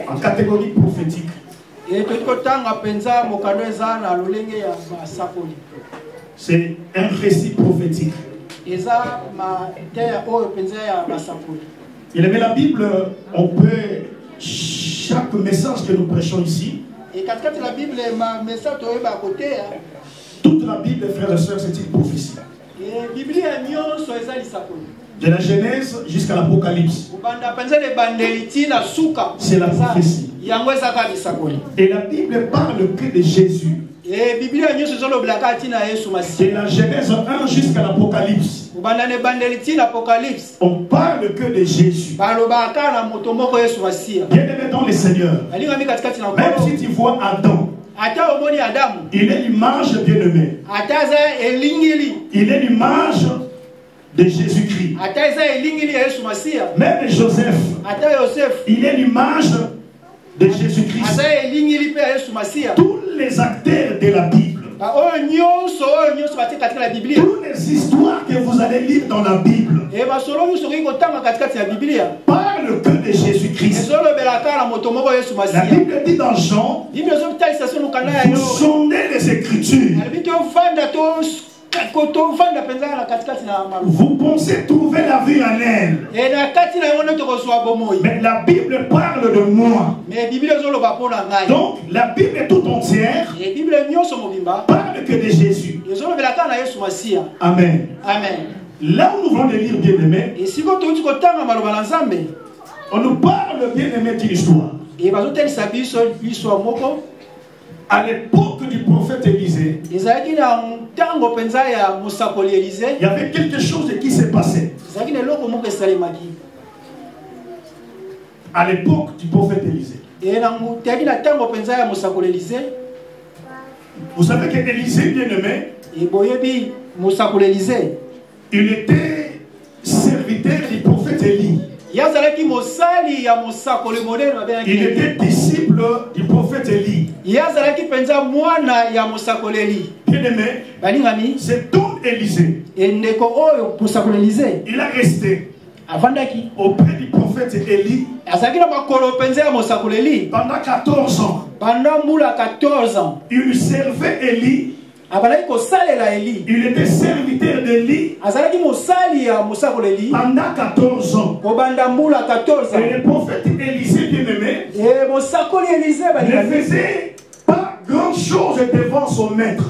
En catégorie prophétique. C'est un récit prophétique. Il aimait la Bible, on peut, chaque message que nous prêchons ici, toute la Bible, frères et sœurs, c'est une prophétie. De la Genèse jusqu'à l'Apocalypse, c'est la prophétie. Et la Bible parle que de Jésus. De la Genèse 1 jusqu'à l'Apocalypse, on parle que de Jésus. Bien-aimé dans le Seigneur, même si tu vois Adam, il est l'image bien-aimé. Il est l'image de Jésus-Christ. Même Joseph, il est l'image de Jésus-Christ. Tous les acteurs de la Bible, toutes les histoires que vous allez lire dans la Bible, parlent que de Jésus-Christ. La Bible dit dans Jean, vous sondez les Écritures. Vous pensez trouver la vie en elle. Mais la Bible parle de moi. Donc la Bible tout entière parle que de Jésus. Amen. Amen. Là où nous venons de lire, bien-aimé, on nous parle, bien-aimé, d'une histoire. À l'époque du prophète Élisée, il y avait quelque chose qui s'est passé. À l'époque du prophète Élisée. Vous savez qu'Élisée, bien-aimé, il était serviteur du prophète Élie. Il était disciple du prophète Élie. Bien-aimé, c'est donc Élisée. Il a resté auprès du prophète Élie pendant 14 ans. Il servait Élie. Il était serviteur d'Élie pendant 14 ans. Et le prophète Élisée, bien-aimé, ne faisait pas grand chose devant son maître.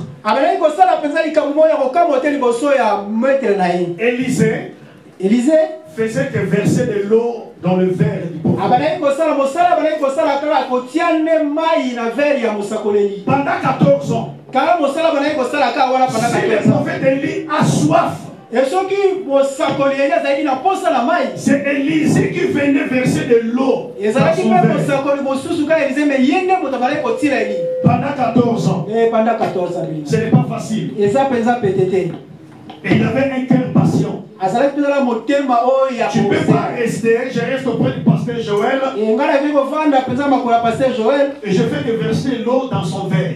Élisée faisait que verser de l'eau dans le verre du prophète. Pendant 14 ans. Si le prophète Élie a soif, c'est Élisée qui venait verser de l'eau dans son verre. Pendant 14 ans. Ce n'est pas facile. Et il avait un cœur patient. Tu ne peux pas rester, je reste auprès du pasteur Joël et je fais que verser l'eau dans son verre.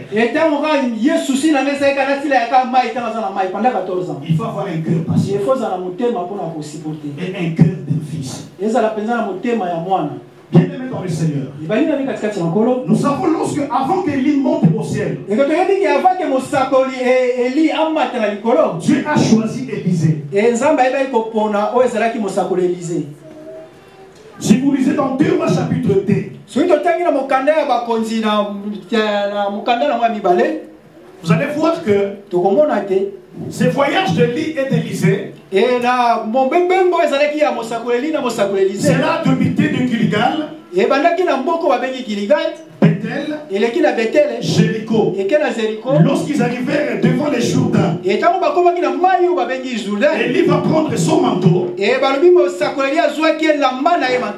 Il faut avoir un cœur patient et un cœur d'un fils. Bien-aimé dans le Seigneur, nous savons lorsque, avant qu'Élie monte au ciel, Dieu a choisi Élisée. Si vous lisez dans 2 Rois chapitre 2, vous allez voir que ces voyages d'Élie et d'Élisée, c'est là d'habiter de Gilgal, Bethel, Jéricho. Lorsqu'ils arrivèrent devant les Jourdains, Élie va prendre son manteau.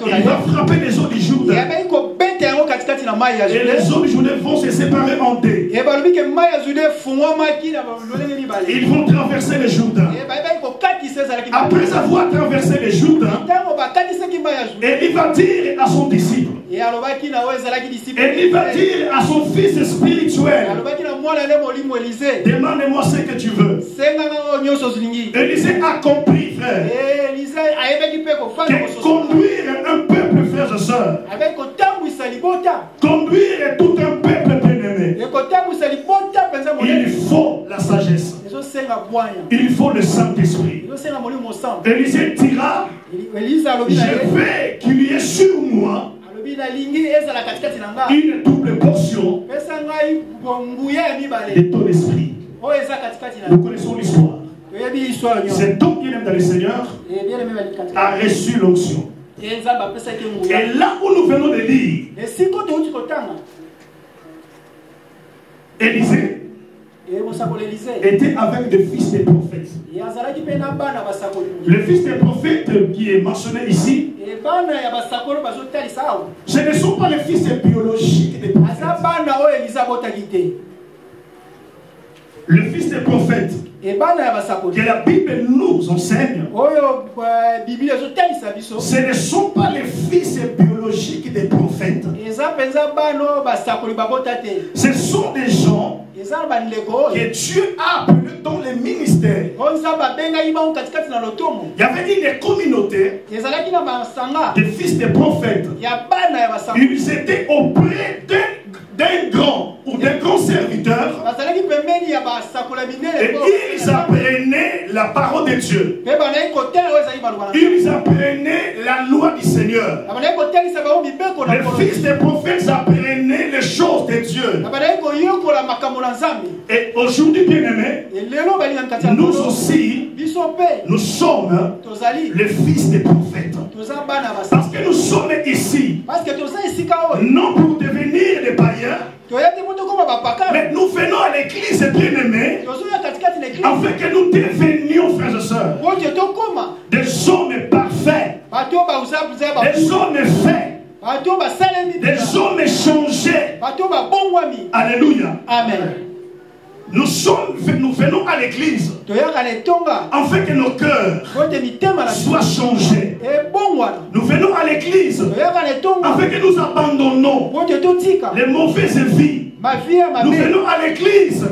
Il va frapper les eaux du Jourdain. Et les eaux du Jourdain vont se séparer en deux. Ils vont traverser les Jourdain. Après avoir traversé les Jours, Élie va dire à son disciple, Élie va dire à son fils spirituel, demande-moi ce que tu veux. Élisée a compris, frère, que conduire un peuple frères et sœurs. Conduire tout un peuple bien-aimé. Il faut la sagesse. Il faut le Saint-Esprit. Élisée dira, je veux qu'il y ait sur moi une double portion de ton esprit. Nous connaissons l'histoire. Cet homme qui aime dans le Seigneur a reçu l'onction. Et là où nous venons de lire, Élisée était avec des fils des prophètes. Le fils des prophètes qui est mentionné ici, ce ne sont pas les fils biologiques des prophètes. Le fils des prophètes que la Bible nous enseigne, ce ne sont pas les fils biologiques des prophètes. Ce sont des gens que Dieu a appelés dans les ministères. Il y avait une communauté des fils des prophètes. Ils étaient auprès d'un grand ou d'un grand serviteur et ils apprenaient la parole de Dieu. Ils apprenaient la loi du Seigneur. Les fils des prophètes apprenaient les choses de Dieu. Et aujourd'hui, bien-aimés, nous aussi, nous sommes les fils des prophètes. Parce que nous sommes ici, non pour devenir des païens, mais nous venons à l'église bien-aimés afin que nous devenions, frères et sœurs, des hommes parfaits, des hommes faits, des hommes changés. Alléluia. Amen. Nous venons à l'église afin que nos cœurs soient changés. Nous venons à l'église afin que nous abandonnons les mauvaises vies. Nous venons à l'église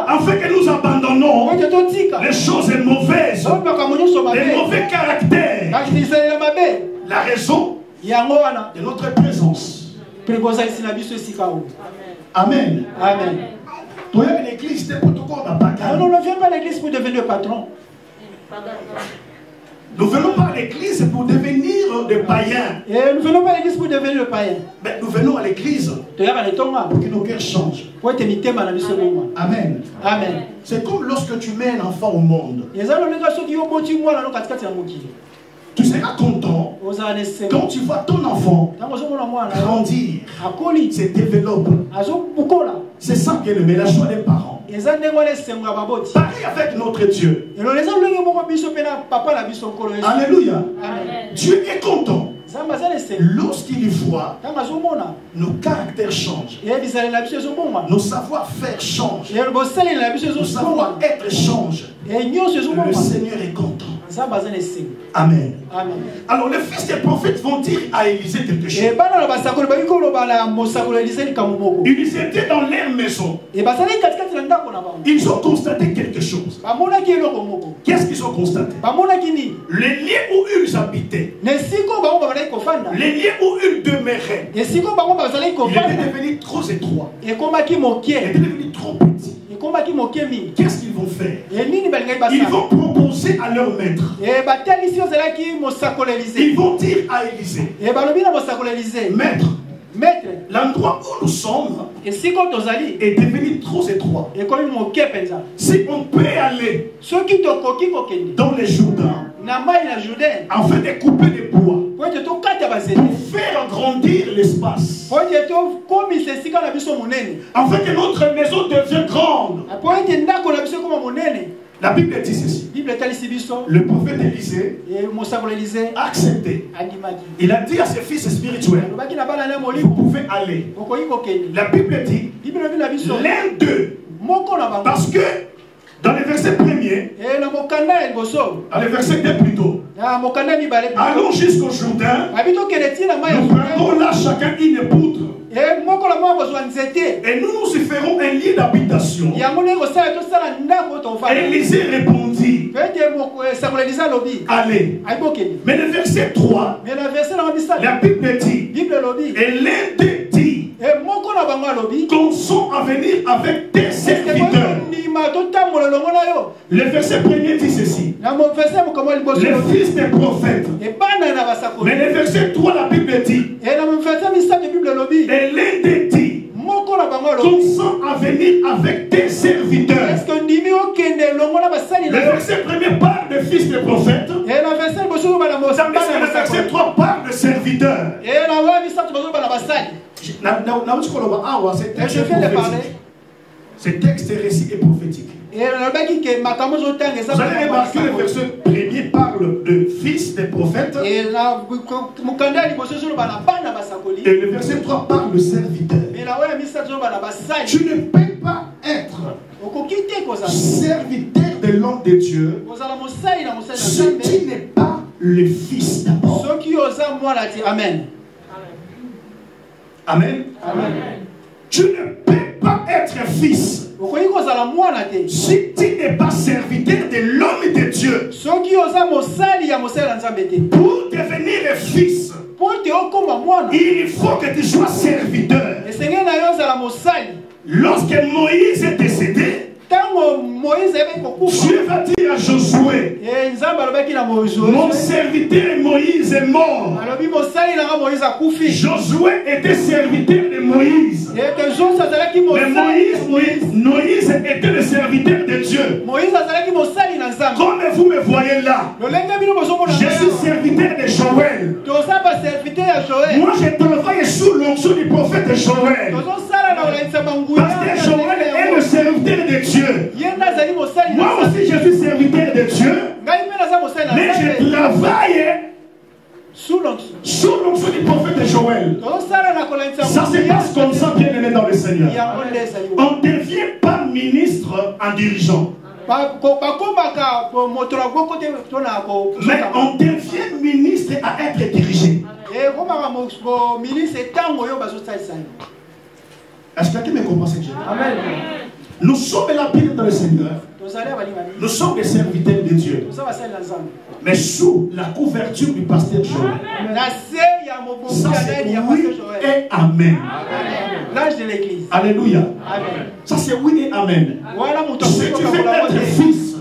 afin que nous abandonnons les choses mauvaises, les mauvais caractères. La raison de notre présence. Amen. Amen. Non, on ne vient pas à l'église pour devenir patron. Nous ne venons pas à l'église pour devenir des païens. Et nous ne venons pas à l'église pour devenir des païens. Mais nous venons à l'église pour que nos cœurs changent. Amen. Amen. C'est comme lorsque tu mets un enfant au monde. Tu seras content quand tu vois ton enfant grandir, se développer. C'est ça qui est la joie des parents. Pareil avec notre Dieu. Alléluia. Dieu est content lorsqu'il voit nos caractères changent, nos savoir-faire changent, nos savoir-être changent. Le Seigneur est content. Amen. Amen. Alors les fils des prophètes vont dire à Élisée quelque chose. Ils étaient dans leur maison. Ils ont constaté quelque chose. Qu'est-ce qu'ils ont constaté? Les lieux où ils habitaient, les lieux où ils demeuraient, ils étaient devenus trop étroits. Ils étaient devenus trop petits. Qu'est-ce qu'ils vont faire? Ils vont proposer à leur maître. Ils vont dire à Élisée, maître, l'endroit où nous sommes est devenu trop étroit. Si on peut aller dans les Jourdains afin de couper les bois pour faire grandir l'espace, afin que notre maison devienne grande. La Bible dit ceci. Le prophète Élisée a accepté. Il a dit à ses fils spirituels, vous pouvez aller. La Bible dit, l'un d'eux, parce que Dans le verset 1er, dans le verset 2 plutôt, allons jusqu'au Jourdain, nous prendrons là chacun une poutre. Et nous nous y ferons un lit d'habitation. Et Élisée répondit, allez. Mais le verset 3, la Bible dit, et l'un d'eux dit, consent à venir avec tes serviteurs. Le verset 1er dit ceci, les fils des prophètes. Mais le verset 3, la Bible dit, et l'un d'eux dit, consent à venir avec tes serviteurs. Le verset 1er parle de fils des prophètes. Et le verset 3 parle de serviteurs. Ce texte est récit et prophétique. Vous allez remarquer le verset 1er parle de fils des prophètes. Et le verset 3 parle de serviteurs. Tu ne peux pas être serviteur de l'homme de Dieu si tu n'es pas le fils d'abord. Amen. Amen. Amen. Tu ne peux pas être fils si tu n'es pas serviteur de l'homme de Dieu. Pour devenir fils, il faut que tu sois serviteur. Lorsque Moïse est décédé, Dieu va dire à Josué, mon serviteur Moïse est mort. Josué était serviteur de Moïse. Mais Moïse était le serviteur de Dieu. Comme vous me voyez là, je suis serviteur de Joël. Moi je travaille sous l'onction du prophète Joël. Parce que Joël est le serviteur de Dieu. Moi aussi je suis serviteur de Dieu. Mais je travaille sous l'onction du prophète Joël. Ça se passe comme ça, bien aimé dans le Seigneur. On ne devient pas ministre en dirigeant. Mais on devient ministre à être dirigé. Est-ce que quelqu'un me comprend ce que je dis? Amen. Nous sommes la Bible dans le Seigneur. Nous sommes des serviteurs de Dieu. Mais sous la couverture du pasteur Joël. Ça c'est oui et amen. L'âge de l'église. Alléluia. Amen. Ça c'est oui et amen. Si tu veux être fils,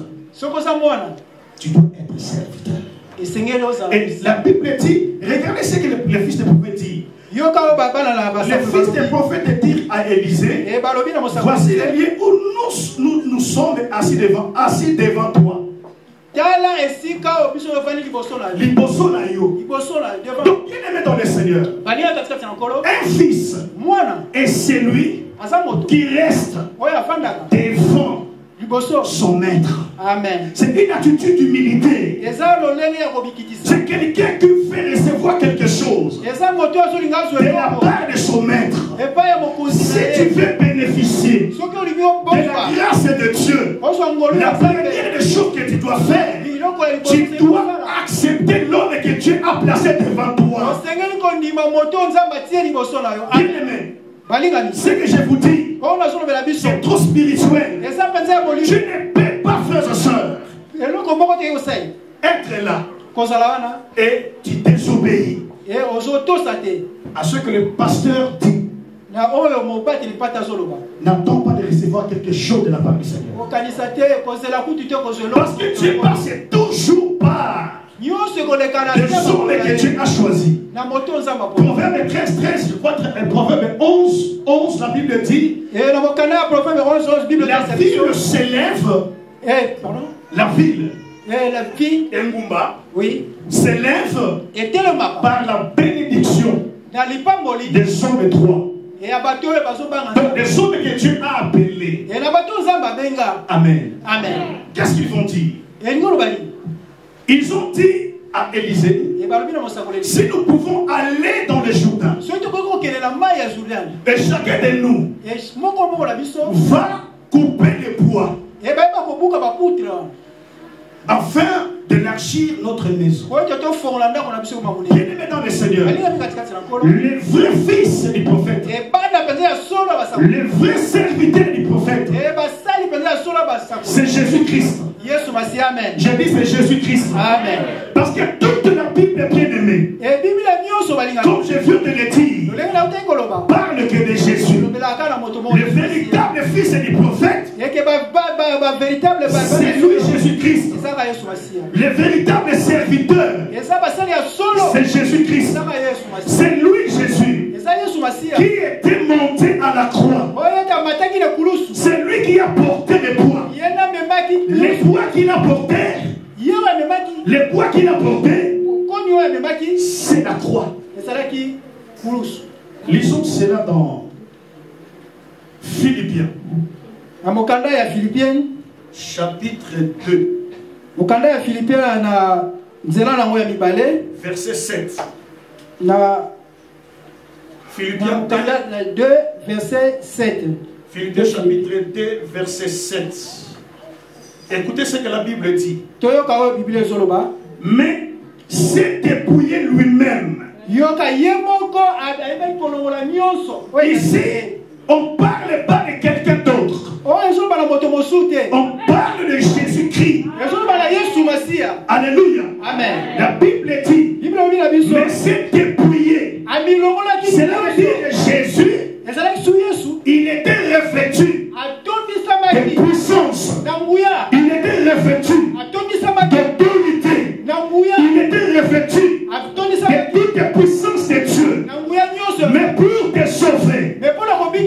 tu dois être serviteur. Et la Bible dit, regardez ce que le fils de prophète dit. Le fils des prophètes dit à Élisée, voici le lieu où nous sommes assis devant toi. Donc, bien aimé dans le Seigneur, un fils est celui qui reste devant son maître. Amen. C'est une attitude d'humilité. C'est quelqu'un qui fait recevoir quelque chose de la part de son maître. Si tu veux bénéficier de la grâce de Dieu, la première des choses que tu dois faire, tu dois accepter l'homme que Dieu a placé devant toi. Bien-aimé, ce que je vous dis, c'est trop spirituel. Tu ne peux pas, frères et sœurs, être là et tu désobéis à ce que le pasteur dit. N'attends pas de recevoir quelque chose de la part du Seigneur. Parce que Dieu passe toujours par les hommes que Dieu a choisis. Proverbe 13, je crois, Proverbe 11, la Bible dit, la ville s'élève, la ville, Ngumba, s'élève par la bénédiction des hommes droits. Donc des hommes que Dieu a appelés. Amen. Amen. Qu'est-ce qu'ils vont dire? Ils ont dit à Élisée, si nous pouvons aller dans le Jourdain, et chacun de nous va couper le bois afin d'élargir notre maison. Bien-aimés dans le Seigneur, les vrais fils du prophète, les vrais serviteurs du prophète, c'est Jésus-Christ. Je dis c'est Jésus-Christ. Amen. Parce que toute la Bible est bien aimée. Comme je viens de le dire, parle que de Jésus. Le véritable fils du prophète, c'est lui Jésus-Christ. Le véritable serviteur, c'est Jésus-Christ. C'est lui Jésus qui était monté à la croix. C'est lui qui a porté les poids. Les poids qu'il a portés, les poids qu'il a portés, c'est la croix. Lisons cela dans Philippiens. Chapitre 2. Verset 7. Philippiens 2, verset 7. Philippiens chapitre 2, verset 7. Écoutez ce que la Bible dit. Mais s'est dépouillé lui-même. Ici, on ne parle pas de quelqu'un d'autre. On parle de Jésus-Christ. Alléluia. Amen. La Bible dit, mais s'est dépouillé. Cela veut dire que Jésus, il était revêtu de puissance. Il était revêtu d'autorité. Il était revêtu de toute puissance de Dieu. Mais pour te sauver,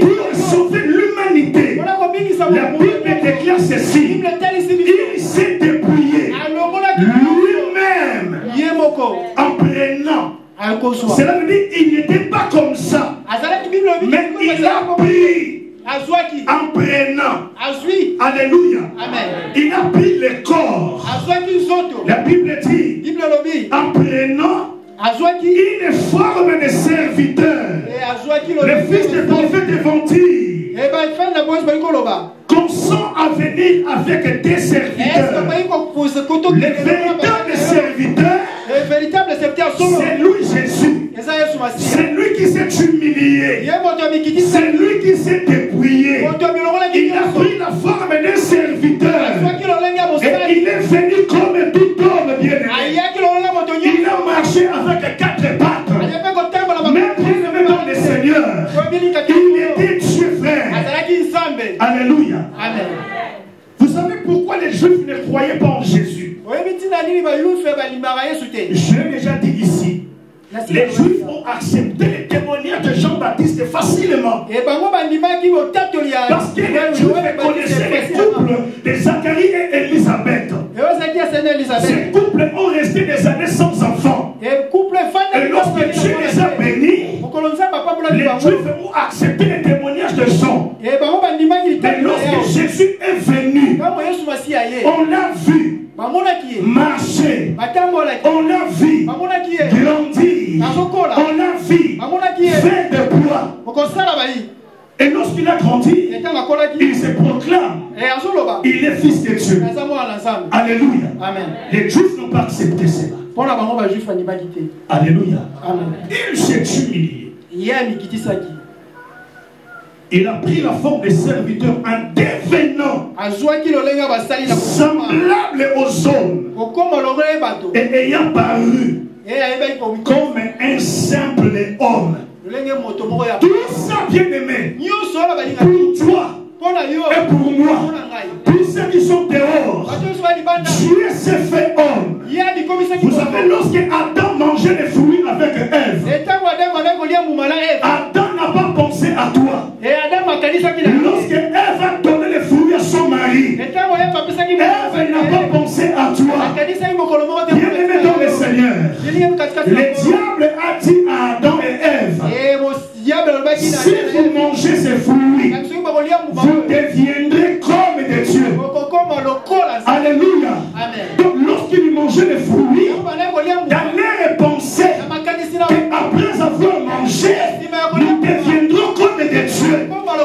pour sauver l'humanité, la Bible déclare ceci: il s'est dépouillé lui-même en prenant. Cela veut dire qu'il n'était pas comme ça, mais il a pris en prenant. Alléluia. Amen. Il a pris le corps. La Bible dit en prenant une forme de serviteur. Le fils du prophète est vendu. Consent à venir avec des serviteurs. Le véritable serviteur, c'est lui Jésus. C'est lui qui s'est humilié. C'est lui qui s'est dépouillé. Il a pris la forme d'un serviteur. Et il est venu comme tout homme bien-aimé. Il a marché avec 4 pattes. Même dans le Seigneur, il était Dieu, frère. Alléluia. Amen. Vous savez pourquoi les Juifs ne croyaient pas en Jésus? Je l'ai déjà dit ici. Les Juifs ont accepté le témoignage de Jean-Baptiste facilement. Parce que les Juifs connaissaient les couples de Zacharie et Élisabeth. Ces couples ont resté des années sans enfants. Et lorsque Dieu les a bénis, les Juifs ont accepté le témoignage de Jean. Mais lorsque Jésus est venu, on l'a vu marcher, on l'a vu grandir, on l'a vu faire des poids. Et lorsqu'il a grandi, il se proclame, il est fils de Dieu. Alléluia. Amen. Les Juifs n'ont pas accepté cela. Alléluia. Amen. Il s'est humilié. Il a pris la forme de serviteur en devenant semblable aux hommes et ayant paru comme un simple homme. Tout ça, bien aimé, pour toi et pour moi, pour ceux qui sont dehors, Dieu s'est fait homme. Vous savez, lorsque Adam mangeait les fruits avec Ève, Adam n'a pas pensé à toi. Lorsque Ève a donné les fruits à son mari, Ève n'a pas pensé à toi. Bien aimé dans le Seigneur, le diable a dit à Adam et Ève: si vous mangez ces fruits, vous deviendrez comme des dieux. Alléluia. Donc lorsqu'ils mangeaient les fruits, dans leur pensée, après avoir mangé, nous deviendrons comme des dieux.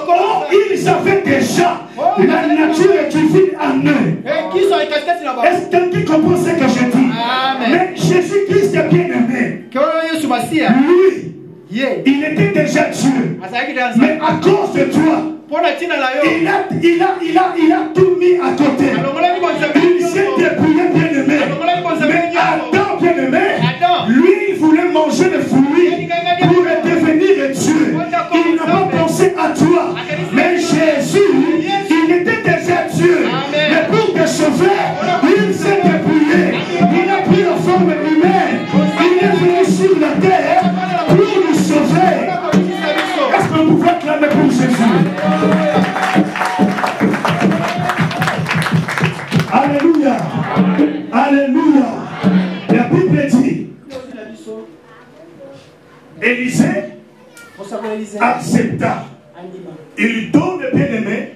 Or, ils avaient déjà la nature divine en eux. Il était déjà Dieu. Mais à cause de toi, il a tout mis à côté. Il s'est dépouillé, bien-aimé. Mais Adam, bien-aimé, lui, il voulait manger le fruit pour devenir Dieu. Il n'a pas pensé à toi. Mais Jésus, il était déjà Dieu. Mais pour te sauver, il s'est dépouillé. Il a pris la forme humaine. Il est venu sur la terre pour nous sauver. Est-ce qu'on pouvait clamer pour Jésus? Alléluia. Alléluia. La Bible dit, Élisée accepta. Il donne, bien-aimé,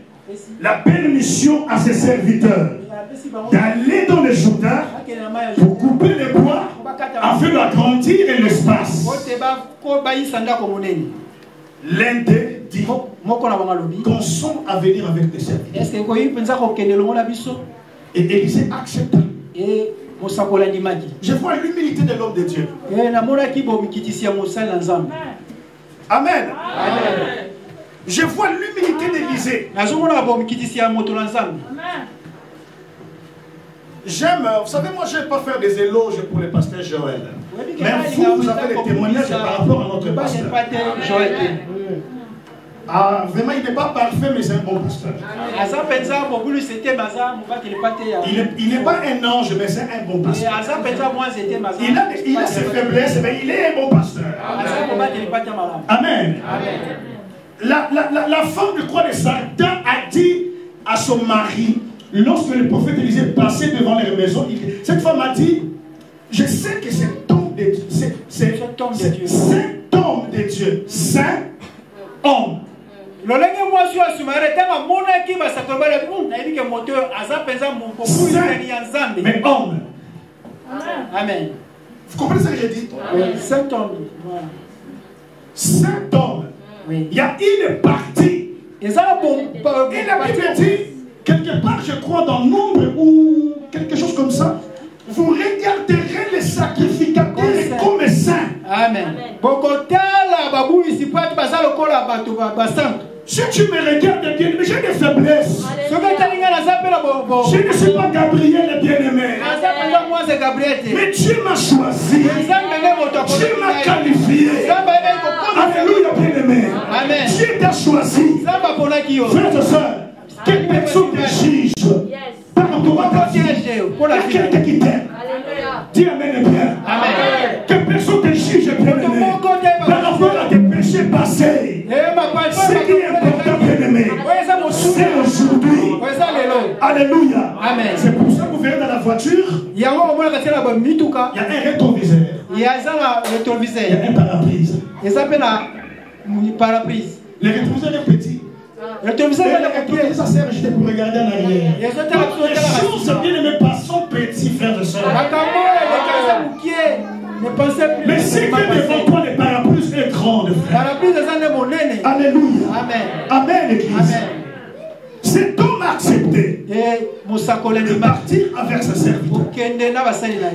la permission à ses serviteurs d'aller dans le Jourdain pour couper les bois afin d'agrandir l'espace. L'un d'eux dit, consent à venir avec les serviteurs. Et Élisée accepta. Je vois l'humilité de l'homme de Dieu. Amen. Je vois l'humilité d'Élisée. J'aime, vous savez, moi je ne vais pas faire des éloges pour le pasteur Joël. Mais vous avez des témoignages par rapport à notre pasteur. Ah, vraiment, il n'est pas parfait, mais c'est un bon pasteur. Il n'est pas un ange, mais c'est un bon pasteur. Il a ses faiblesses, mais il est un bon pasteur. Amen. La femme de croix de Satan a dit à son mari, lorsque le prophète Élisée passait devant leur maison, cette femme a dit, je sais que cet homme de Dieu, cet homme de Dieu, saint homme. Mais homme. Amen. Vous comprenez ce que j'ai dit? Oui, saint homme. Saint homme. Oui. Il y a une partie. Et la Bible dit, quelque part, je crois, dans Nombre ou quelque chose comme ça, vous regarderez les sacrificateurs comme saints. Amen. Si tu me regardes bien, mais j'ai des faiblesses. Je ne suis pas Gabriel le bien-aimé. Mais Dieu m'a choisi. Dieu m'a qualifié. Alléluia, bien-aimé. Dieu t'a choisi. Frères et sœurs, quelle personne te juge par rapport à ta vie? Il y a quelqu'un qui t'aime. Dis Amen bien. Que personne te juge, bien-aimé, par rapport à tes péchés passés. Ce qui est important, bien-aimé, c'est aujourd'hui. Alléluia. C'est pour ça que vous verrez dans la voiture, il y a un rétroviseur. Il y a un paraprise. Le rétroviseur est petit. Le rétroviseur, ça sert juste pour regarder en arrière. Les choses, bien-aimés, sont petits, frères et sœurs. Mais ce qui est devant toi, le parapluie est grand, frère. Alléluia. Amen, Église. Cet homme a accepté de partir avec sa serviteur.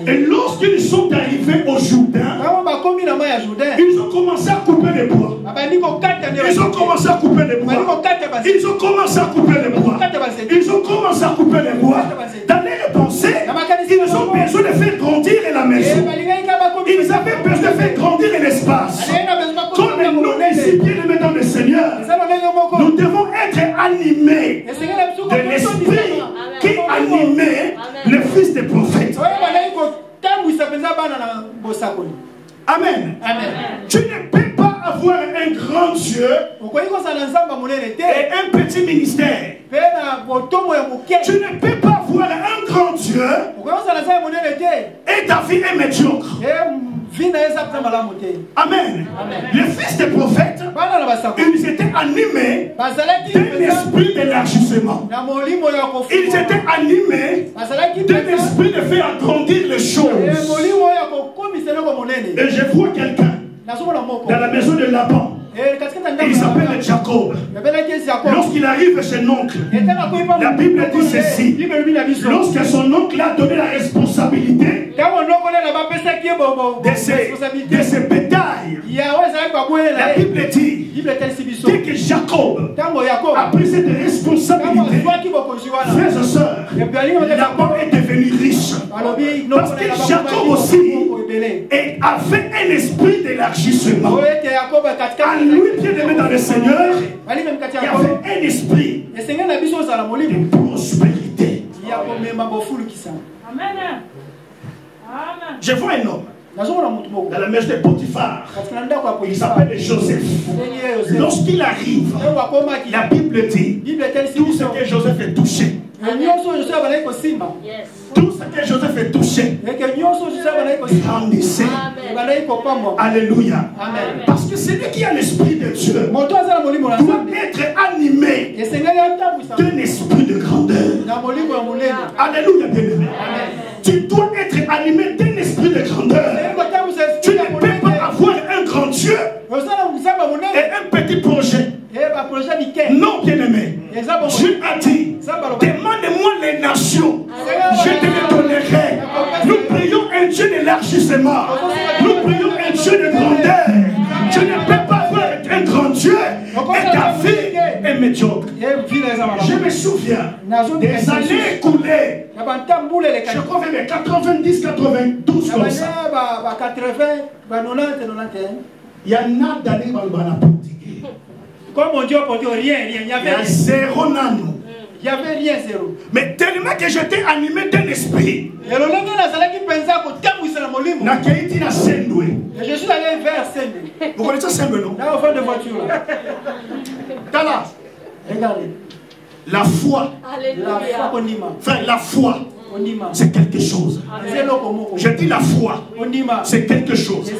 Et lorsqu'ils sont arrivés au Jourdain, ils ont commencé à couper les bois. Ils ont commencé à couper les bois. Ils ont commencé à couper les bois. Ils ont commencé à couper les bois. Dans les pensées, ils ont besoin de faire grandir la maison. Ils avaient besoin de faire grandir l'espace. Comme nous, ici, bien aimés dans le Seigneur, nous devons être animés de l'esprit qui animait le fils des prophètes. Amen. Tu ne peux pas avoir un grand Dieu et un petit ministère. Tu ne peux pas avoir un grand Dieu et ta vie est médiocre. Amen. Les fils des prophètes, ils étaient animés d'un esprit d'élargissement. Ils étaient animés d'un esprit de faire agrandir les choses. Et je vois quelqu'un dans la maison de Laban. Il s'appelle Jacob. Lorsqu'il arrive chez l'oncle, la Bible dit ceci. Lorsque son oncle a donné la responsabilité de ses bétails La Bible dit, dès que Jacob a pris cette responsabilité, frères et sœurs, Laban est devenu riche. Parce que Jacob aussi avait un esprit d'élargissement. À lui, bien aimé dans le Seigneur, il y avait un esprit de prospérité. Amen. Je vois un homme dans la maison de Potiphar. Il s'appelle Joseph. Lorsqu'il arrive, la Bible dit tout ce que Joseph est touché. Tout ce que Joseph est touché grandissait. Alléluia. Parce que celui qui a l'esprit de Dieu doit être animé d'un esprit de grandeur. Alléluia, bien-aimé. Tu dois être animé d'un esprit de grandeur. Tu ne peux pas avoir un grand Dieu et un petit projet. Non, bien-aimé. Dieu a dit, demande-moi les nations, je te les donnerai. Nous prions un Dieu d'élargissement. Nous prions un Dieu de grandeur. Tu ne peux pas avoir un grand Dieu et ta vie est médiocre. Je me souviens des années écoulées. Je crois que les 90, 92 comme ça. Il y a nada d'années dans le politique. Comme on dit pour dire rien, il y avait zéro nano. Il y avait rien, zéro. Mais tellement que j'étais animé d'un esprit. Et je suis allé vers Sendwe. Vous connaissez Sendwe, non? Là, au fond de voiture. Là. Regardez. La foi. Frère, la foi. C'est quelque chose. Je dis la foi. C'est quelque chose.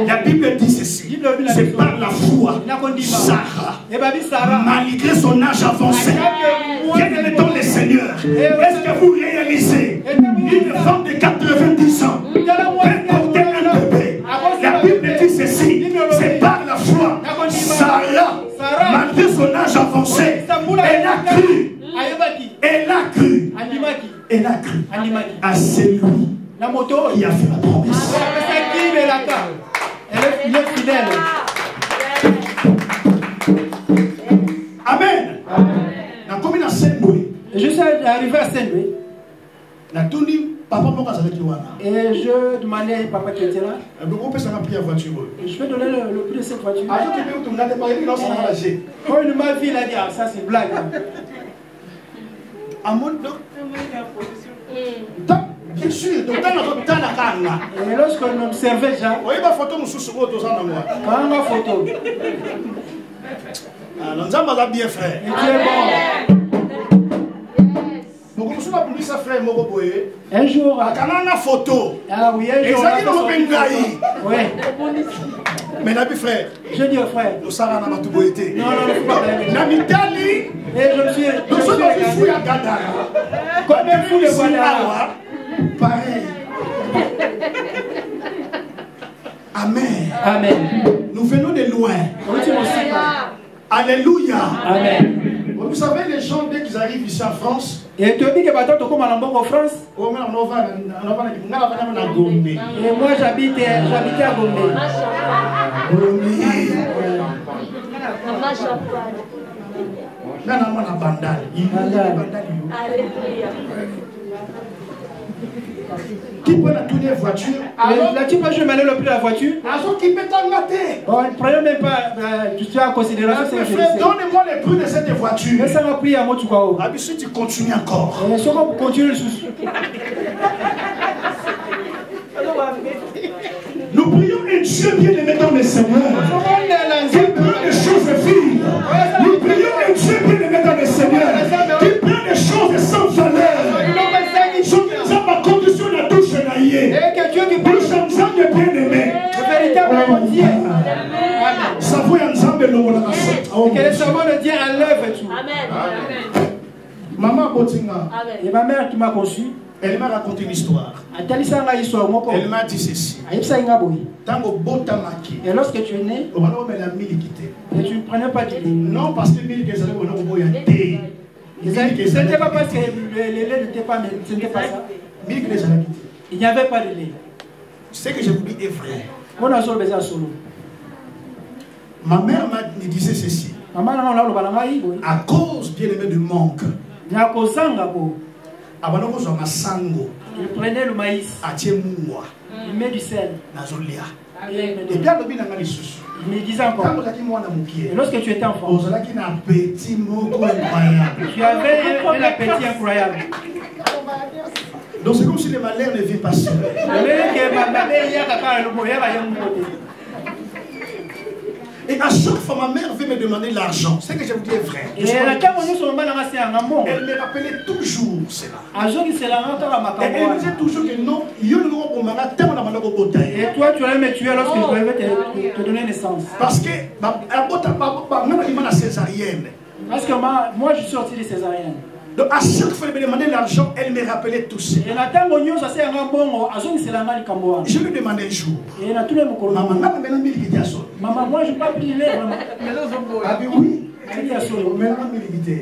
La Bible dit ceci. C'est par la foi. Sarah, malgré son âge avancé, bien aimé dans le Seigneur, est-ce que vous réalisez une femme de 90 ans peut porter un bébé? La Bible dit ceci. C'est par la foi. Sarah, malgré son âge avancé, elle a cru. Elle a cru. Elle a cru à celui qui a fait la promesse. Elle est fidèle. Amen. Je suis arrivé à Sendwe. Et je demandais à papa qui était là. Je vais donner le prix de cette voiture. Quand il m'a vu, il a dit, ah, ça c'est une blague. Bien sûr, et lorsqu'on observait déjà, quand on a photo, bien frère. Un jour, photo. Ah oui, un jour. Oui. Mais frère. Je dis au frère. Non, non, et je me suis comme un fou de Guadalajara. Pareil. Amen. Amen. Nous venons de loin. Alléluia. Amen. Vous savez, les gens, dès qu'ils arrivent ici en France, et tu dis que maintenant, comme en France, et moi j'habitais à Gombe. Qui peut la tourner voiture? La type je m'allais le prix de la voiture. Qui peut t'engager? Bon, ne prenons même pas tu tiens en considération. Donne-moi le prix de cette voiture. Mais ça m'a pris à moi tout quoi. Si tu continues encore. Et si on continue le souci. Nous prions un Dieu bien aimé dans le Seigneur. Qui prend des choses vives. Nous prions un Dieu bien aimé dans le Seigneur. Qui prend des choses sans valeur. Et que Dieu qui peut changer bien aimé. Le véritable Dieu. Que le savoir de Dieu enlève tout. Amen. Maman Botinga. Et ma mère qui m'a conçu. Elle m'a raconté une histoire. Elle m'a dit ceci. Et lorsque tu es né, et tu ne prenais pas du lait. Non, parce que ce n'était pas parce que le lait n'était pas, mais ce n'était pas ça. Il n'y avait pas de lait. Ce que je vous dis est vrai. Ma mère me disait ceci. À cause, bien aimé, du manque. Il prenait le maïs. Il met du sel. Et il me disait encore. Et lorsque tu étais enfant, tu avais un appétit incroyable. Donc c'est comme si les malheurs ne viennent pas seuls. Et à chaque fois, ma mère veut me demander l'argent. C'est ce que je vous dis, frère. Elle me rappelait toujours cela. Et elle me disait toujours que non, et toi, tu allais me tuer lorsque je devais te donner naissance. Parce que, césarienne. Parce que moi, je suis sorti de césarienne. Donc à chaque fois qu'elle me demandait l'argent, elle me rappelait tout ça. Je lui demandais un jour. Maman, moi je n'ai pas pris de lait. Ah oui.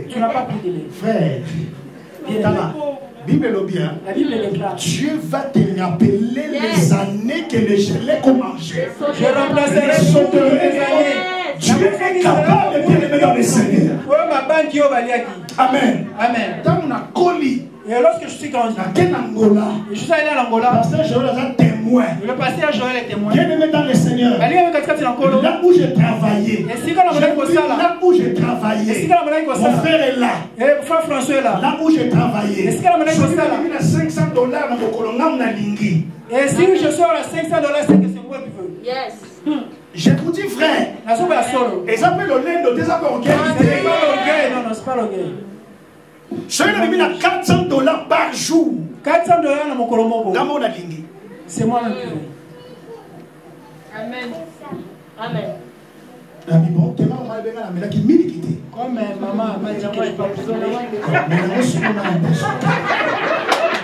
Tu n'as pas pris de lait. Frère, Bible est bien. La Bible est claire. Dieu va te rappeler les années que les gelées ont mangé. Je remplacerai toutes les années. Dieu est capable de bien aimer dans les Seigneurs. Amen. Amen. Dans mon colis. Et lorsque je suis grandi, je suis allé à l'Angola. Pasteur Joël est un témoin. Le pasteur Joël est témoin. Bien aimé dans le Seigneur. Là où j'ai travaillé. Là où j'ai travaillé. Mon frère est là. Frère François est là. Là où j'ai travaillé. Je mis $500 dans mon colonel Nalingi. Et si je sors à $500, c'est que c'est moi qui veux. Yes. Je vous dis, frère. Et ça fait l'orgueil, des affaires orgueil. Non, c'est pas l'orgueil. Je lui ai mis $400 par jour. $400 dans mon colombo. Dans mon Nalingi. C'est moi qui veux. Amen. Amen. Comme maman m'a dit que je peux pas.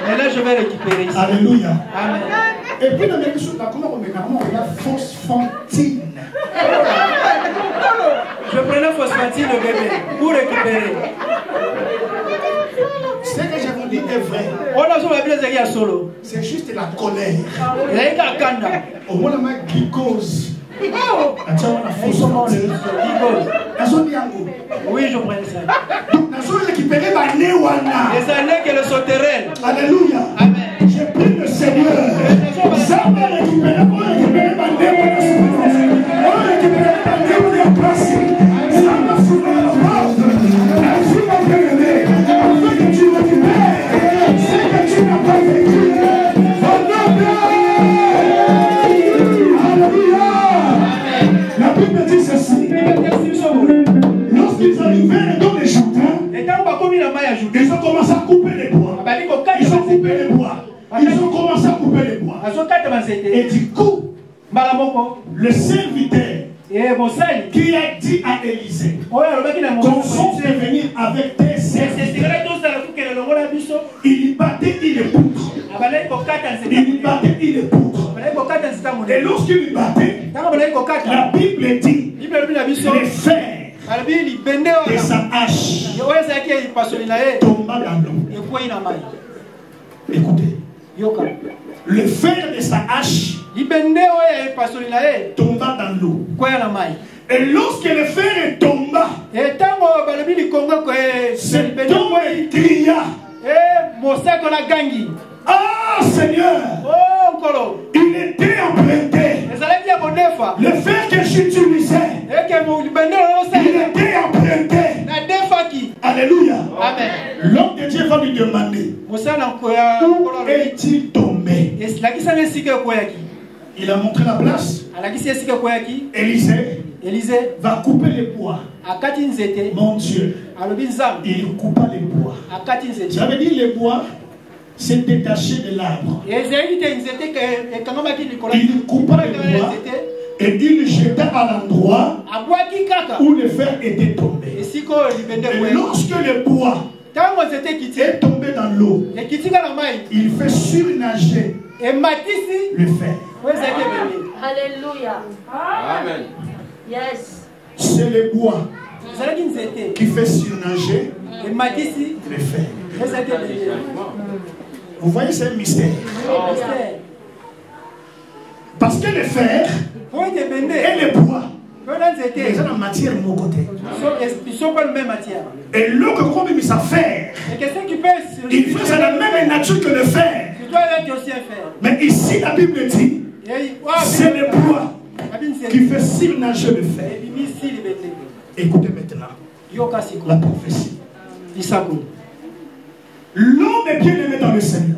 Mais là, je vais récupérer ici. Alléluia. Amen. Et puis, dans les choses, comment on a phosphantine. Je prenais phosphantine le bébé pour récupérer. Ce que je vous dis est vrai. C'est juste la colère. Au moins, la glucose. Oui, je prends ça. Les années que le sauterelle. Alléluia. Amen. J'ai pris le Seigneur. Ça va récupérer. On va récupérer ma place. Ça va soulever la porte. Je vais bien-aimé. Afin que tu récupères ce que tu n'as pas vécu. Alléluia. La Bible dit ceci. Lorsqu'ils arrivèrent dans les jardins, ils ont commencé à couper les bois. Ils ont coupé les bois. Ils ont commencé à couper les bois. Et du coup, le serviteur qui a dit à Élisée qu'on sont de venir avec tes serviteurs, il battait une poutre. Il battait une poutre. Et lorsqu'il lui battait, la Bible dit les fers de sa hache tomba dans l'eau. Écoutez, le fer de sa hache tomba dans l'eau. Et lorsque le fer tomba, cet homme cria: ah Seigneur, il était emprunté. Le fer que j'utilisais, il était emprunté. Alléluia. Amen. L'homme de Dieu va lui demander: où est-il tombé? Il a montré la place. Élisée va couper les bois. Mon Dieu, il coupa les bois. J'avais dit les bois s'est détaché de l'arbre. Il coupa les bois et il jeta à l'endroit où le fer était tombé. Et lorsque le bois est tombé dans l'eau, il fait surnager le fer. Alléluia. Amen. Yes. C'est le bois qui fait surnager le fer. Vous voyez, c'est un mystère. Parce que le fer et le bois Mais ça, la matière de mon côté. Ils ne sont pas la même matière. Et l'eau que qu'on met à faire, il fait ça la même nature que le fer. Mais ici, la Bible dit, c'est le bois qui fait surnager le fer. Écoutez maintenant la prophétie. L'homme est bien aimé dans le Seigneur,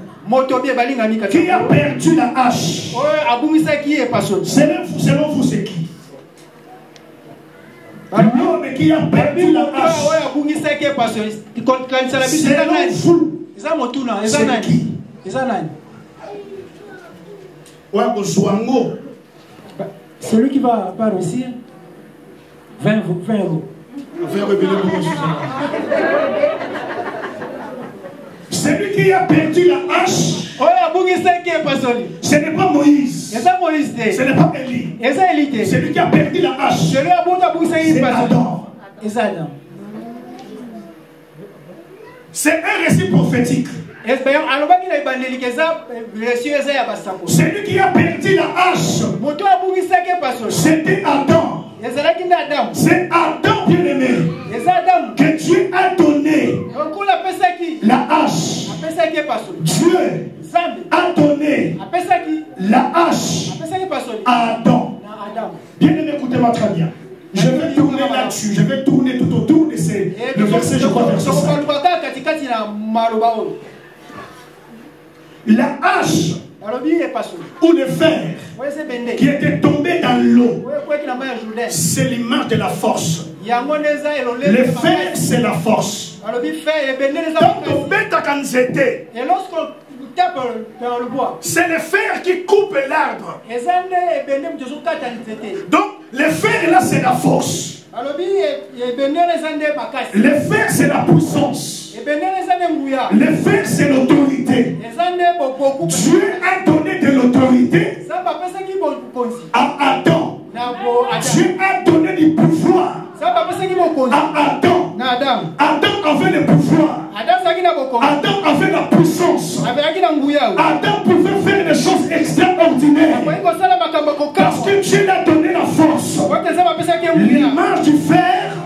qui a perdu la hache. Selon vous, c'est qui? L'homme qui a perdu la hache. Selon vous, c'est qui? Celui qui va pas réussir, 20 euros. Celui qui a perdu la hache, ce n'est pas Moïse, ce n'est pas Élie. Celui qui a perdu la hache, c'est Adam. C'est un récit prophétique. Celui qui a perdu la hache, c'était Adam. C'est Adam bien-aimé que Dieu a donné la hache. Dieu a donné la hache à Adam. Bien-aimé, écoutez-moi très bien. Je vais tourner là-dessus. Je vais tourner tout autour de le verset, je crois, verset 5. La hache ou le fer qui était tombé dans l'eau, c'est l'image de la force. Le fer, c'est la force. Donc, c'est le fer qui coupe l'arbre. Donc, le fer là, c'est la force. Le fer, c'est la puissance. Le fer, c'est l'autorité. Dieu a donné de l'autorité à Adam. Dieu a donné du pouvoir à Adam. Adam avait le pouvoir. Adam avait la puissance. Adam pouvait faire des choses extraordinaires. Parce que Dieu a donné la force. L'image du fer,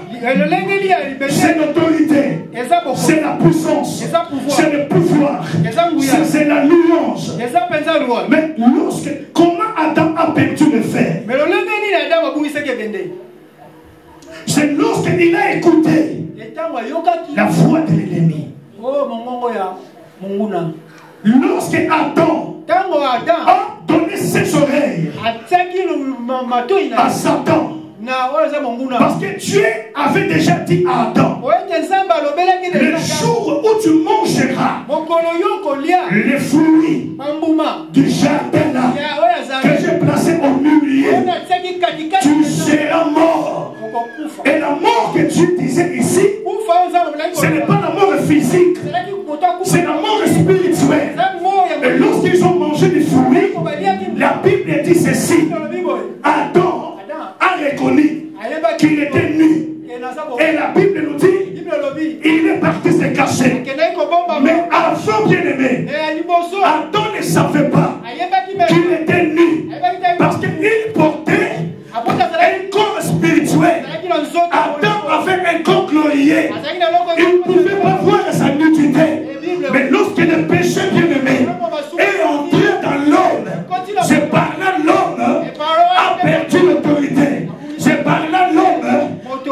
c'est l'autorité, c'est la puissance, c'est le pouvoir, c'est la louange. Mais comment Adam a perdu le fer? C'est lorsqu'il a écouté la voix de l'ennemi. Lorsque Adam a donné ses oreilles à Satan, parce que Dieu avait déjà dit à Adam, le jour où tu mangeras les fruits du jardin là que j'ai placé au milieu, tu seras mort. Et la mort que Dieu disait ici, ce n'est pas la mort physique, c'est la mort spirituelle. Et lorsqu'ils ont mangé des fruits, la Bible dit ceci: Adam a reconnu qu'il était nu. Et la Bible nous dit, il est parti se cacher. Mais avant, bien aimé, Adam ne savait pas qu'il était nu, parce qu'il portait un corps spirituel. Adam avait un corps glorieux. Il ne pouvait pas voir sa nudité. Mais lorsque le péché, bien aimé, est entré dans l'homme, c'est par là l'homme a perdu l'autorité. C'est par là l'homme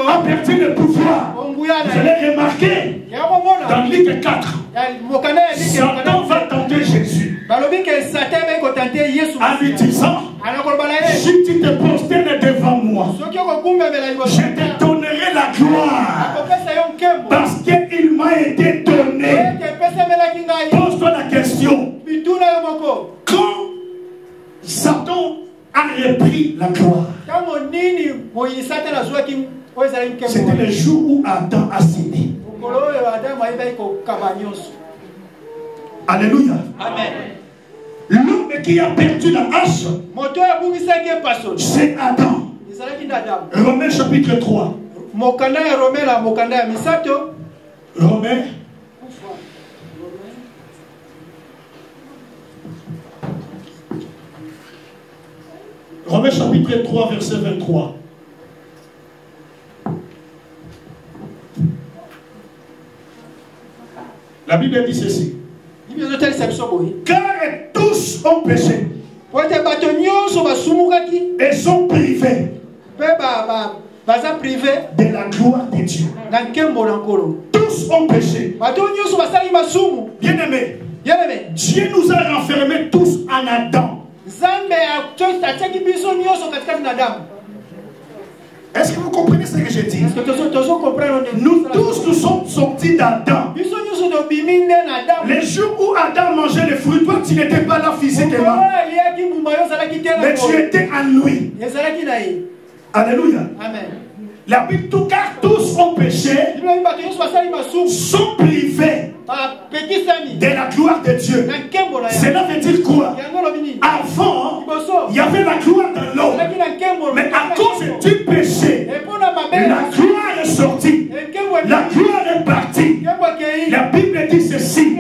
a perdu le pouvoir. Vous allez remarquer dans Luc 4, Satan va tenter Jésus en lui disant, si tu te prosternes devant moi, je te donnerai la gloire parce qu'il m'a été donné. Pose-toi la question, quand Satan a repris la gloire, c'était le jour où Adam a cédé. Alléluia. Amen. L'homme qui a perdu la hache, c'est Adam. Romains chapitre 3. Romains. Romains chapitre 3, verset 23. La Bible dit ceci. Car tous ont péché et sont privés de la gloire de Dieu. Tous ont péché. Bien-aimés, Dieu nous a renfermés tous en Adam. Est-ce que vous comprenez ce que je dis? Nous tous, nous sommes sortis d'Adam. Les jours où Adam mangeait les fruits, toi tu n'étais pas là physiquement, mais tu étais en lui. Alléluia. Amen. La Bible tout car tous ont péché, sont privés de la gloire de Dieu. Cela veut dire quoi? Avant, il y avait la gloire de l'homme, mais à cause du péché, la gloire est sortie, la gloire est partie. La Bible dit ceci: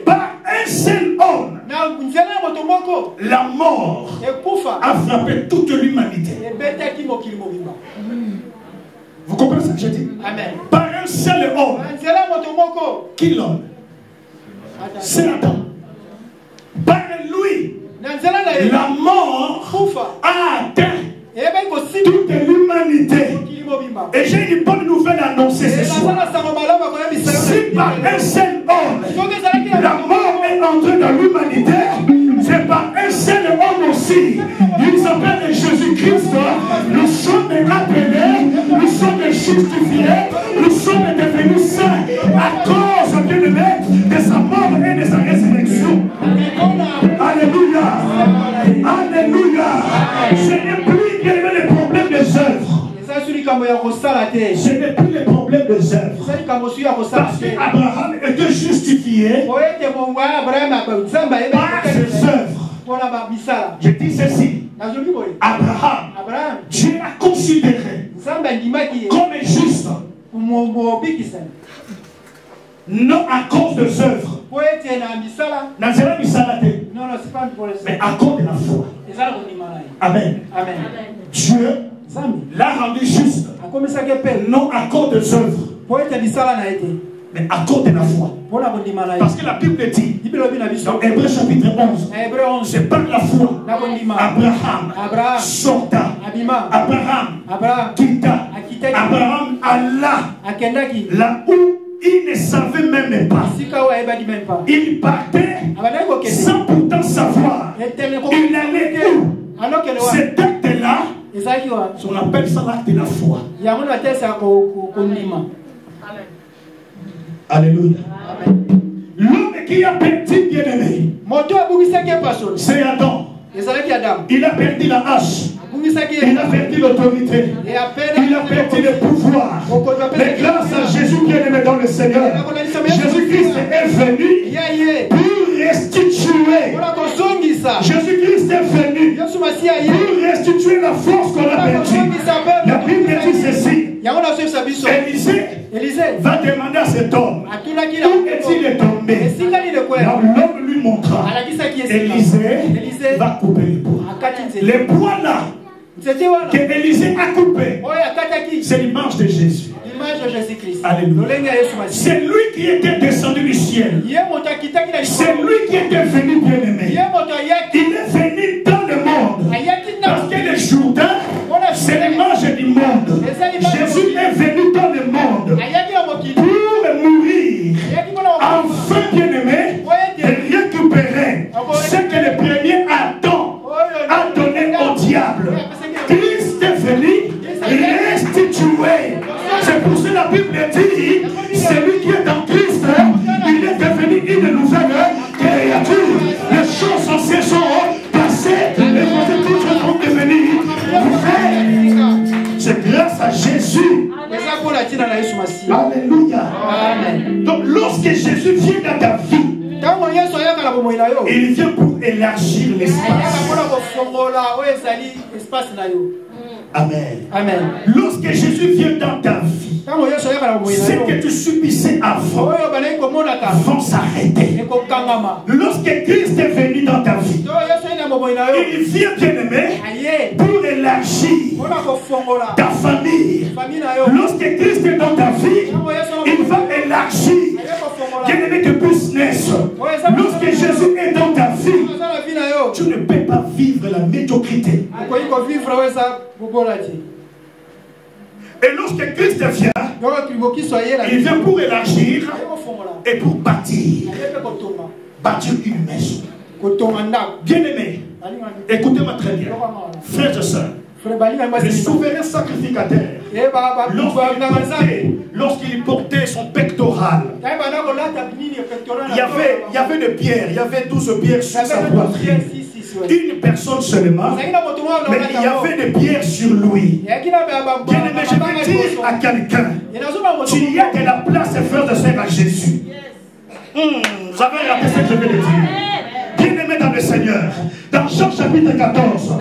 par un seul homme, la mort a frappé toute l'humanité. Vous comprenez ce que je dis? Amen. Par un seul homme. Qui l'homme? C'est Adam. Par lui, la mort a atteint toute l'humanité. Et j'ai une bonne nouvelle à annoncer ce soir. Si par un seul homme, la mort est entrée dans l'humanité, c'est par un seul homme aussi. Il s'appelle Jésus-Christ. Nous sommes appelés, nous sommes justifiés, nous sommes devenus saints à cause, bien-aimé, de sa mort et de sa résurrection. Alléluia. Alléluia. Ce n'est plus, bien-aimé, le problème des œuvres. Ce n'est plus le problème des œuvres. Parce qu'Abraham était justifié par ses œuvres. Je dis ceci: Abraham, Dieu a considéré comme juste, non à cause des œuvres, mais à cause de la foi. Amen. Amen. Dieu l'a rendu juste, non à cause des œuvres, mais à cause de la foi. Parce que la Bible dit dans Hébreux chapitre 11, c'est par la foi Abraham sorta, Abraham quitta, Abraham alla là où il ne savait même pas. Il partait sans pourtant savoir il allait où. Cet acte-là, on appelle ça l'acte de la foi. Alléluia. L'homme qui a perdu, bien-aimé, c'est Adam. Il a perdu la hache. Il a perdu l'autorité. Il a perdu le pouvoir. Mais grâce à Jésus bien-aimé dans le Seigneur, Jésus-Christ est venu pour restituer. Jésus-Christ est venu pour restituer la force qu'on a perdue. La Bible dit ceci: Élisée va demander à cet homme où est-il tombé. L'homme lui montra. Élisée va couper les bois. Les bois là que Élisée a coupé, c'est l'image de Jésus. Alléluia. C'est lui qui était descendu du ciel. C'est lui qui était venu bien-aimé. Il est venu dans le monde. Parce que le Jourdain, c'est l'image du monde. Jésus est venu dans le monde pour mourir. Enfin bien-aimé, et récupérer ce que le premier Adam a donné au diable. Christ est venu restituer. C'est pour ça que la Bible dit: celui qui est en Christ, il est devenu une nouvelle créature. Les choses anciennes sont passées, les choses toutes vont devenir nouvelles. C'est grâce à Jésus. Alléluia. Amen. Donc lorsque Jésus vient dans ta vie, il vient pour élargir l'espace. Amen. Amen. Lorsque Jésus vient dans ta vie, ce que tu subissais avant vont s'arrêter. Lorsque Christ est venu dans ta vie, il vient, bien-aimé, pour élargir ta famille. Lorsque Christ est dans ta vie, il va élargir, bien-aimé, depuis Lorsque Jésus est dans ta vie, tu ne peux pas vivre la médiocrité. Et lorsque Christ vient, il vient pour élargir et pour bâtir. Bâtir une maison. Bien-aimé, écoutez-moi très bien. Frères et sœurs, le souverain sacrificateur, lorsqu'il portait son pectoral, il y avait des pierres, il y avait 12 pierres sur sa poitrine. Une personne seulement, mais il y avait des pierres sur lui. Bien-aimé, je vais dire à quelqu'un, il y a de la place, frères et sœurs, à Jésus. Vous avez raté ce que je vais le dire. Bien-aimé dans le Seigneur, dans Jean chapitre 14,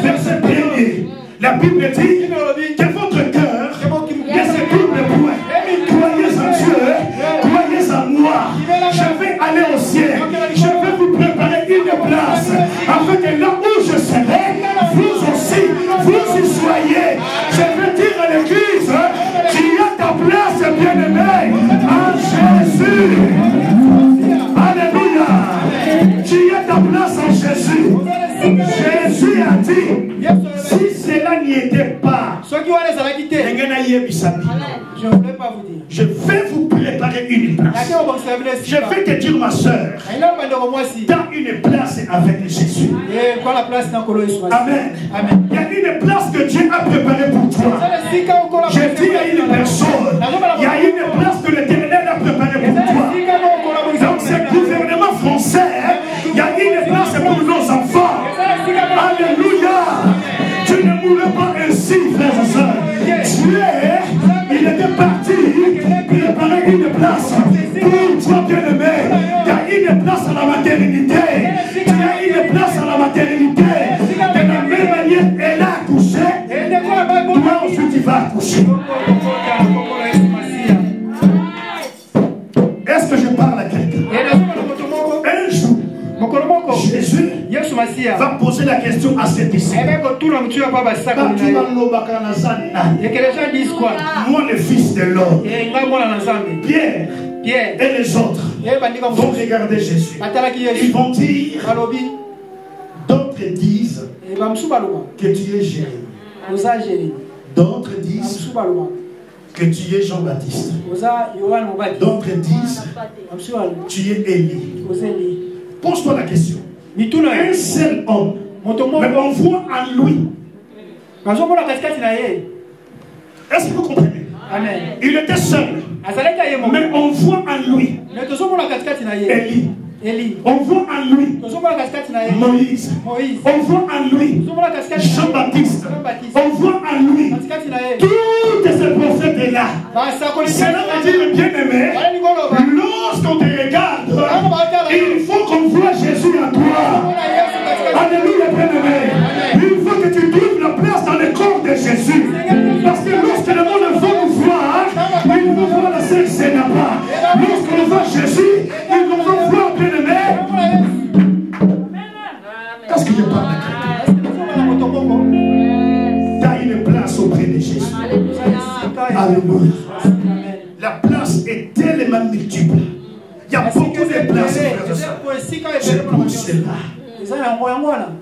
verset 1er, la Bible dit que votre cœur ne se trouble point. Croyez en Dieu, croyez en moi. Je vais aller au ciel. Je vais vous préparer une place afin que là où je serai, vous aussi, vous y soyez. Je veux dire à l'église, tu as ta place, bien-aimé, en Jésus. Alléluia. Tu as ta place en Jésus. Jésus a dit, si cela n'y était pas, je ne voulais pas vous dire. Je vais vous préparer une place. Je vais te dire, ma soeur, dans une place avec Jésus. Amen. Il y a une place que Dieu a préparée pour toi. Je dis à une personne, il y a une place que l'Éternel a préparée pour toi. Dans ce gouvernement français, il y a une place pour nos enfants. Alléluia. Tu ne mourras pas ainsi, frères et sœurs. Dieu, il était parti préparer une place pour toi, bien-aimé. Il y a une place à la maternité. Il y a une place à la maternité. De la même manière, elle a accouché. Toi aussi, tu vas accoucher. Est-ce que je parle à quelqu'un? Un jour, Jésus va poser la question à ses disciples. Moi, le Fils de l'homme. Pierre et les autres vont regarder Jésus. Ils vont dire, d'autres disent que tu es Jérémie. D'autres disent que tu es Jean-Baptiste. D'autres disent tu es Élie. Pose-toi la question. Un seul homme, mais on voit en lui. Est-ce que vous comprenez? Amen. Il était seul, mais on voit en lui Élie. On voit en lui Moïse. On voit en lui Jean-Baptiste. On voit en lui tous ces prophètes-là. Cela veut dire, bien-aimé, lorsqu'on te regarde, il faut qu'on voit Jésus en toi. Alléluia, bien-aimé. Il faut que tu trouves la place dans le corps de Jésus. Parce que lorsque le monde veut nous voir, il veut voir la Sainte Sénapa. Lorsqu'on voit Jésus, il veut voir, bien-aimé. Qu'est-ce que je parle à quelqu'un? Tu as une place auprès de Jésus. Alléluia. La place est tellement multiple. Il y a beaucoup de places. C'est pour cela.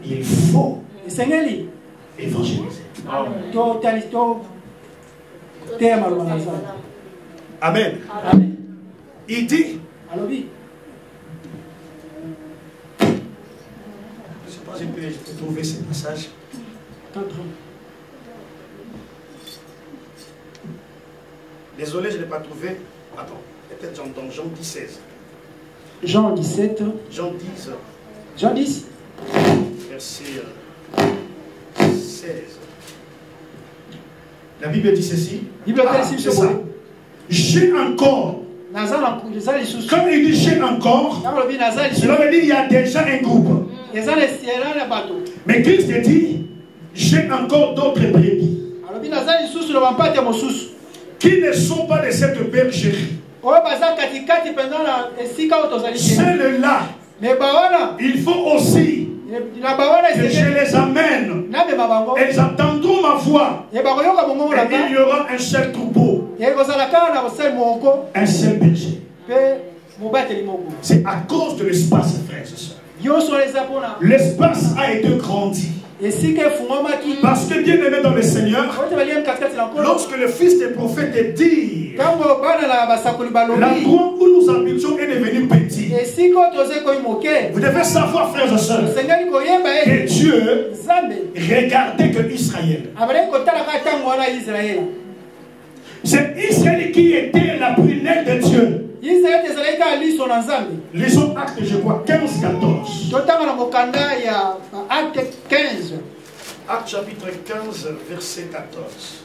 Il faut évangéliser. Amen. Il dit, je ne sais pas si je peux trouver ce passage. Désolé, je ne l'ai pas trouvé. Attends, peut-être dans Jean 16. Jean 17. Jean 10. Jean 10. Verset 16. La Bible dit ceci. C'est ça. J'ai encore. Quand il dit j'ai encore, cela veut dire qu'il y a déjà un groupe. Mais Christ dit j'ai encore d'autres brebis qui ne sont pas de cette bergerie. Celles-là, il faut aussi que je les amène. Elles entendront ma voix. Et il y aura un seul troupeau, un seul berger. C'est à cause de l'espace, frères et sœurs. L'espace a été grandi. Parce que bien aimé dans le Seigneur, lorsque le fils des prophètes dit l'endroit où nous habitions est devenu petit, vous devez savoir, frères et sœurs, que Dieu regardait que Israël. C'est Israël qui était la prunelle de Dieu. Lisons Actes, je crois, 15-14. Actes chapitre 15, verset 14.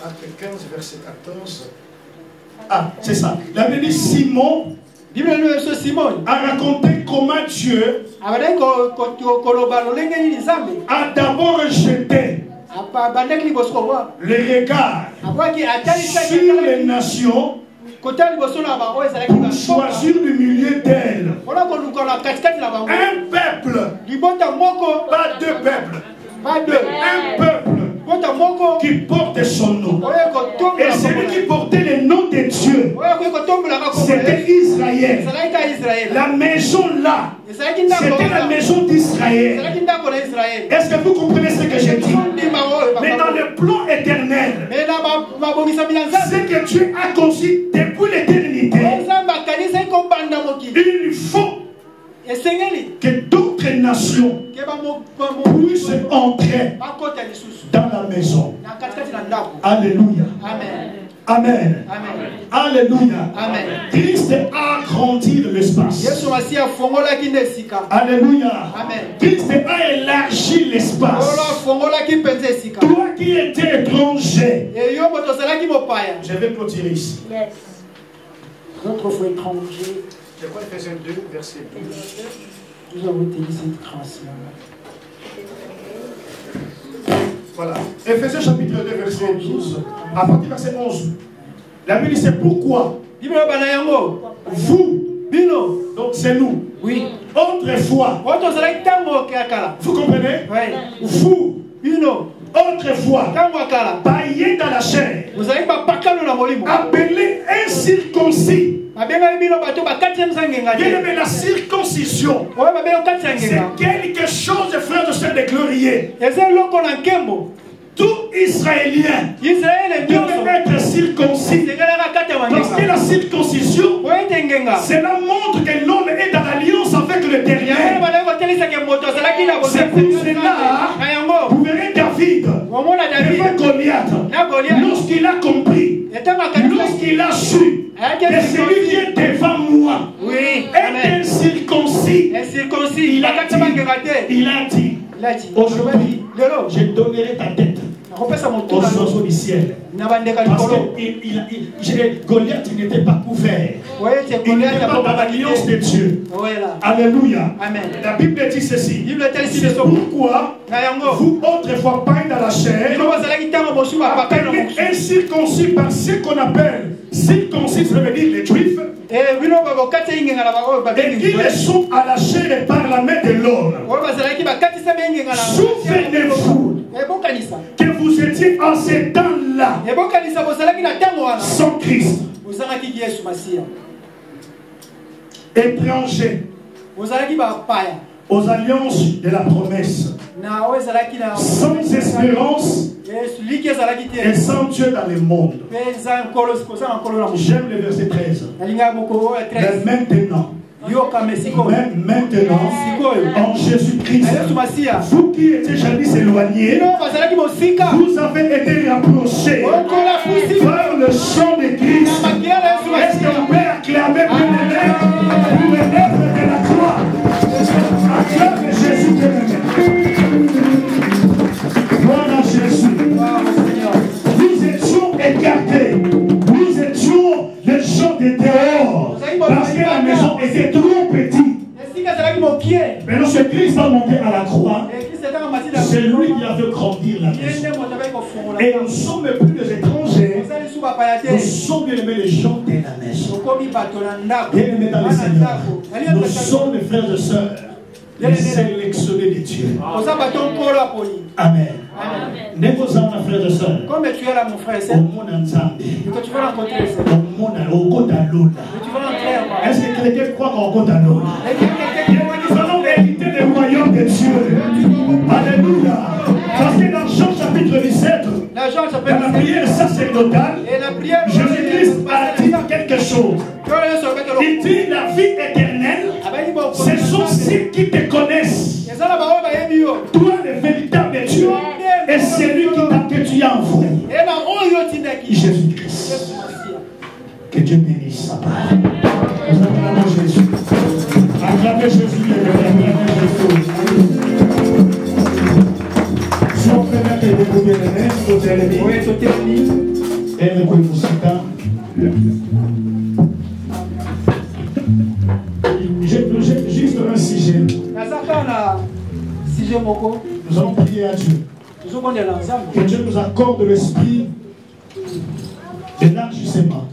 Actes 15, verset 14. Ah, c'est ça. La Bible dit Simon a raconté comment Dieu a d'abord rejeté les regards sur les nations pour choisir du milieu d'elles un peuple, pas deux peuples, un peuple qui porte son nom. Et celui qui portait le nom de Dieu, c'était Israël. La maison là, c'était la maison d'Israël. Est-ce que vous comprenez ce que je dis? Mais dans le plan éternel, ce que Dieu a conçu depuis l'éternité, il faut que d'autres nations puissent entrer dans la maison. Alléluia. Amen. Alléluia. Christ a grandi l'espace. Alléluia. Christ a élargi l'espace. Toi qui étais étranger, je vais clôturer ici. Notre foi étranger. Je crois Ephésiens 2, verset 12. Nous avons utilisé cette grâce-là. Voilà. Ephésiens chapitre 2, verset 12. À partir du verset 11. La Bible dit c'est pourquoi vous, donc c'est nous. Oui. Autrefois. Vous comprenez? Vous, autrefois, païens dans la chair, appelés incirconcis. Bien-aimé, la circoncision, c'est quelque chose, frères de sœurs, de glorieux. Tout Israélien doit être circoncis. Parce que la circoncision, cela montre que l'homme est dans l'alliance avec l'Éternel. C'est pour cela, vous verrez David devant Goliath, lorsqu'il a compris, lorsqu'il a su que celui qui est devant moi est incirconcis, il a dit, aujourd'hui, je donnerai ta tête aux oiseaux du ciel. Parce que Goliath n'était pas couvert. Il n'était pas dans l'alliance de Dieu. Alléluia. La Bible dit ceci. C'est pourquoi vous autrefois païens dans la chair, appelés incirconcis par ce qu'on appelle circoncis, ça veut dire les juifs, et qui les sont à la chair et par la main de l'homme. Souvenez-vous que vous étiez en ces temps-là sans Christ, étrangers aux alliances de la promesse, sans espérance et sans Dieu dans le monde. J'aime le verset 13. Mais maintenant, en Jésus-Christ, vous qui étiez jadis éloignés, vous avez été rapprochés par le sang de Christ. Est-ce qu'on peut acclamer pour l'œuvre de la croix? Acclame Jésus de Gloire à Jésus. Nous étions écartés. Nous étions les gens de dehors. Parce que la maison était trop petite. Mais lorsque Christ a monté à la croix, c'est lui qui a fait grandir la maison. Et nous sommes plus des étrangers. Nous sommes bien aimés les gens de la maison. Bien aimés dans le Seigneur. Nous sommes les frères et sœurs, les sélectionnés de Dieu. Amen. Comme tu es là, mon frère et sœur, et que tu vas rencontrer le Seigneur. Tu vas entrer. Est-ce que quelqu'un croit qu'on compte à l'autre? Nous allons hériter le royaume de Dieu. Alléluia. Parce que dans Jean chapitre 17, dans la prière sacerdotale, Jésus-Christ a dit quelque chose. Il dit la vie éternelle, ce sont ceux qui te connaissent. Toi, le véritable Dieu, et celui que tu as envoyé. Jésus-Christ. Que Dieu bénisse sa parole. Nous acclamons Jésus. Acclamez Jésus, acclamez Jésus. Si on permet que vous bien-aimés, et le Kouimousika. Juste un sujet. Nous allons prier à Dieu. Que Dieu nous accorde l'esprit d'élargissement.